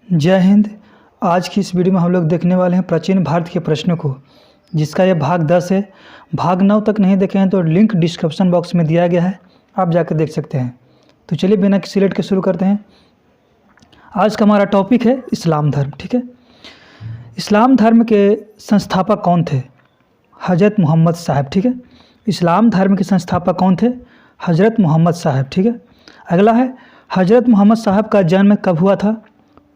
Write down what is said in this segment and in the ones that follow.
जय हिंद। आज की इस वीडियो में हम लोग देखने वाले हैं प्राचीन भारत के प्रश्नों को, जिसका यह भाग 10 है। भाग 9 तक नहीं देखे हैं तो लिंक डिस्क्रिप्शन बॉक्स में दिया गया है, आप जाकर देख सकते हैं। तो चलिए बिना किसी लेट के शुरू करते हैं। आज का हमारा टॉपिक है इस्लाम धर्म। ठीक है, इस्लाम धर्म के संस्थापक कौन थे? हज़रत मोहम्मद साहब। ठीक है, इस्लाम धर्म के संस्थापक कौन थे? हज़रत मोहम्मद साहब। ठीक है, अगला है हज़रत मोहम्मद साहब का जन्म कब हुआ था?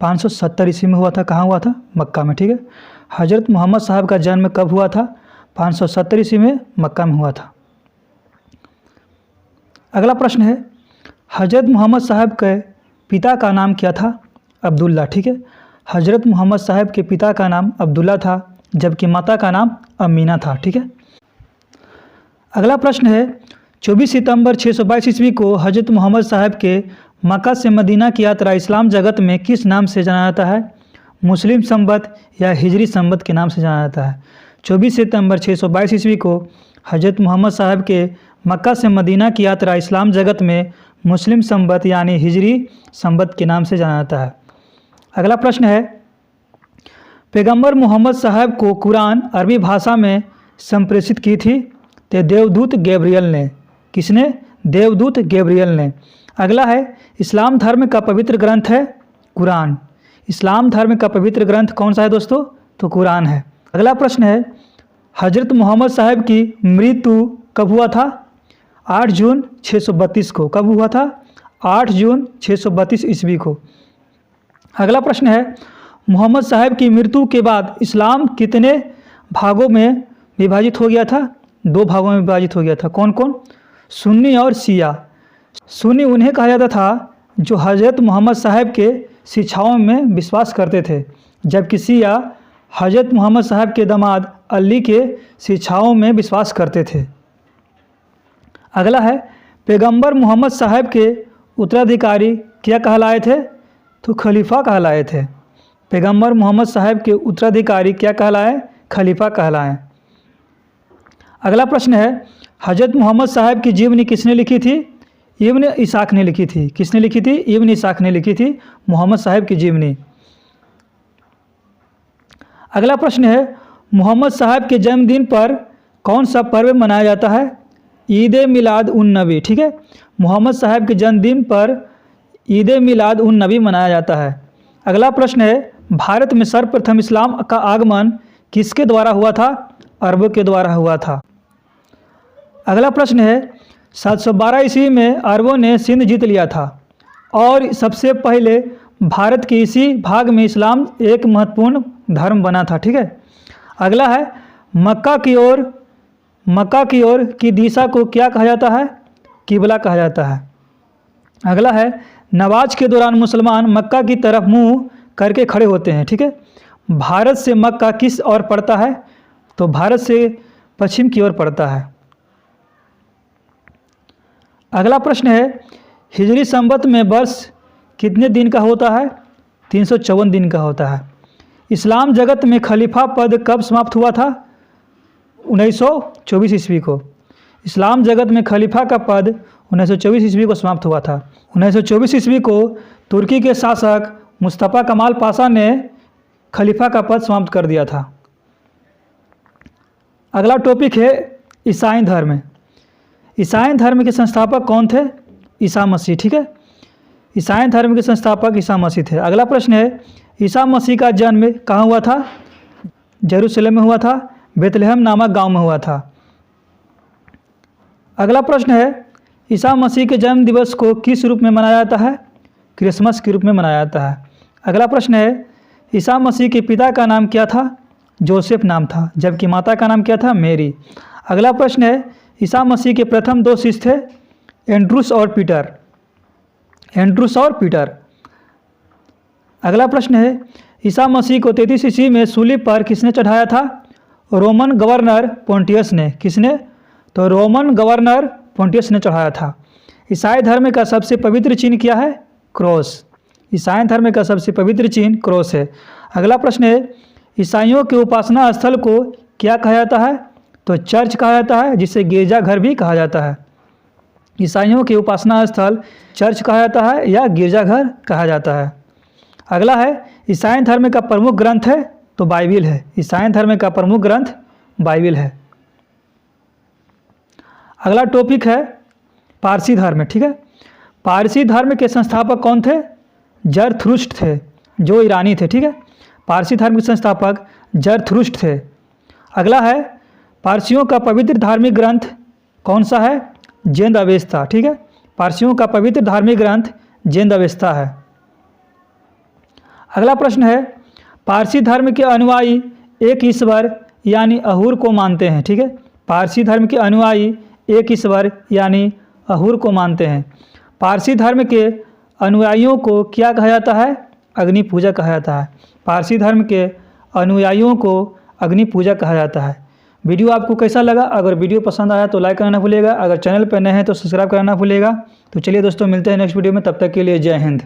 570 ईस्वी में हुआ था। कहाँ हुआ था? मक्का में। ठीक है, हज़रत मोहम्मद साहब का जन्म कब हुआ था? 570 ईस्वी में मक्का में हुआ था। अगला प्रश्न है हज़रत मोहम्मद साहब के पिता का नाम क्या था? अब्दुल्ला। ठीक है, हज़रत मोहम्मद साहब के पिता का नाम अब्दुल्ला था, जबकि माता का नाम अमीना था। ठीक है, अगला प्रश्न है 24 सितंबर 622 ईस्वी को हज़रत मोहम्मद साहब के मक्का से मदीना की यात्रा इस्लाम जगत में किस नाम से जाना जाता है? मुस्लिम संवत या हिजरी संवत के नाम से जाना जाता है। 24 सितंबर 622 ईस्वी को हज़रत मोहम्मद साहब के मक्का से मदीना की यात्रा इस्लाम जगत में मुस्लिम संवत यानी हिजरी संवत के नाम से जाना जाता है। अगला प्रश्न है पैगंबर मोहम्मद साहब को कुरान अरबी भाषा में संप्रेषित की थी तो देवदूत गैब्रियल ने। किसने? देवदूत गैब्रियल ने। अगला है इस्लाम धर्म का पवित्र ग्रंथ है कुरान। इस्लाम धर्म का पवित्र ग्रंथ कौन सा है दोस्तों? तो कुरान है। अगला प्रश्न है हज़रत मोहम्मद साहब की मृत्यु कब हुआ था? 8 जून 632 को। कब हुआ था? 8 जून 632 ईस्वी को। अगला प्रश्न है मोहम्मद साहब की मृत्यु के बाद इस्लाम कितने भागों में विभाजित हो गया था? 2 भागों में विभाजित हो गया था। कौन कौन? सुन्नी और शिया। सुन्नी उन्हें कहा जाता था जो हज़रत मोहम्मद साहब के शिक्षाओं में विश्वास करते थे, जबकि शिया हज़रत मोहम्मद साहब के दामाद अली के शिक्षाओं में विश्वास करते थे। अगला है पैगंबर मोहम्मद साहब के उत्तराधिकारी क्या कहलाए थे? तो खलीफा कहलाए थे। पैगंबर मोहम्मद साहब के उत्तराधिकारी क्या कहलाए? खलीफा कहलाए। अगला प्रश्न है हज़रत मोहम्मद साहब की जीवनी किसने लिखी थी? इब्न इसाक ने लिखी थी। किसने लिखी थी? इब्न इसाक ने लिखी थी मोहम्मद साहब की जीवनी। अगला प्रश्न है मोहम्मद साहब के जन्मदिन पर कौन सा पर्व मनाया जाता है? ईद मिलाद उन नबी। ठीक है, मोहम्मद साहब के जन्मदिन पर ईद मिलाद उन नबी मनाया जाता है। अगला प्रश्न है भारत में सर्वप्रथम इस्लाम का आगमन किसके द्वारा हुआ था? अरबों के द्वारा हुआ था। अगला प्रश्न है 712 ईस्वी में अरबों ने सिंध जीत लिया था और सबसे पहले भारत के इसी भाग में इस्लाम एक महत्वपूर्ण धर्म बना था। ठीक है, अगला है मक्का की ओर की दिशा को क्या कहा जाता है? किबला कहा जाता है। अगला है नमाज के दौरान मुसलमान मक्का की तरफ मुंह करके खड़े होते हैं। ठीक है, भारत से मक्का किस ओर पड़ता है? तो भारत से पश्चिम की ओर पड़ता है। अगला प्रश्न है हिजरी संवत में वर्ष कितने दिन का होता है? 354 दिन का होता है। इस्लाम जगत में खलीफा पद कब समाप्त हुआ था? 1924 ईस्वी को। इस्लाम जगत में खलीफा का पद 1924 ईस्वी को समाप्त हुआ था। 1924 ईस्वी को तुर्की के शासक मुस्तफ़ा कमाल पाशा ने खलीफा का पद समाप्त कर दिया था। अगला टॉपिक है ईसाई धर्म। ईसाई धर्म के संस्थापक कौन थे? ईसा मसीह। ठीक है, ईसाई धर्म के संस्थापक ईसा मसीह थे। अगला प्रश्न है ईसा मसीह का जन्म कहाँ हुआ था? जेरूसलम में हुआ था, बेतलहम नामक गांव में हुआ था। अगला प्रश्न है ईसा मसीह के जन्म दिवस को किस रूप में मनाया जाता है? क्रिसमस के रूप में मनाया जाता है। अगला प्रश्न है ईसा मसीह के पिता का नाम क्या था? जोसेफ नाम था, जबकि माता का नाम क्या था? मेरी। अगला प्रश्न है ईसा मसीह के प्रथम 2 शिष्य थे एंड्रूस और पीटर। अगला प्रश्न है ईसा मसीह को 33 ईस्वी में सूली पर किसने चढ़ाया था? रोमन गवर्नर पोंटियस ने। किसने? तो रोमन गवर्नर पोंटियस ने चढ़ाया था। ईसाई धर्म का सबसे पवित्र चिन्ह क्या है? क्रॉस। ईसाई धर्म का सबसे पवित्र चिन्ह क्रॉस है। अगला प्रश्न है ईसाइयों के उपासना स्थल को क्या कहा जाता है? तो चर्च कहा जाता है, जिसे गिरजाघर भी कहा जाता है। ईसाइयों के उपासना स्थल चर्च कहा जाता है या गिरजाघर कहा जाता है। अगला है ईसाई धर्म का प्रमुख ग्रंथ है तो बाइबिल है। ईसाई धर्म का प्रमुख ग्रंथ बाइबिल है। अगला टॉपिक है पारसी धर्म, ठीक है। पारसी धर्म के संस्थापक कौन थे? जरथुष्ट्र थे, जो ईरानी थे, ठीक है। पारसी धर्म के संस्थापक जरथुष्ट्र थे। अगला है पारसियों का पवित्र धार्मिक ग्रंथ कौन सा है? जेंद अवेस्ता, ठीक है। पारसियों का पवित्र धार्मिक ग्रंथ जेंद अवेस्ता है। अगला प्रश्न है पारसी धर्म के अनुयायी एक ईश्वर यानी अहूर को मानते हैं, ठीक है। पारसी धर्म के अनुयायी एक ईश्वर यानी अहूर को मानते हैं। पारसी धर्म के अनुयायियों को क्या कहा जाता है? अग्नि पूजा कहा जाता है। पारसी धर्म के अनुयायियों को अग्नि पूजा कहा जाता है। वीडियो आपको कैसा लगा? अगर वीडियो पसंद आया तो लाइक करना भूलिएगा। अगर चैनल पर नए हैं तो सब्सक्राइब करना भूलिएगा। तो चलिए दोस्तों, मिलते हैं नेक्स्ट वीडियो में। तब तक के लिए जय हिंद।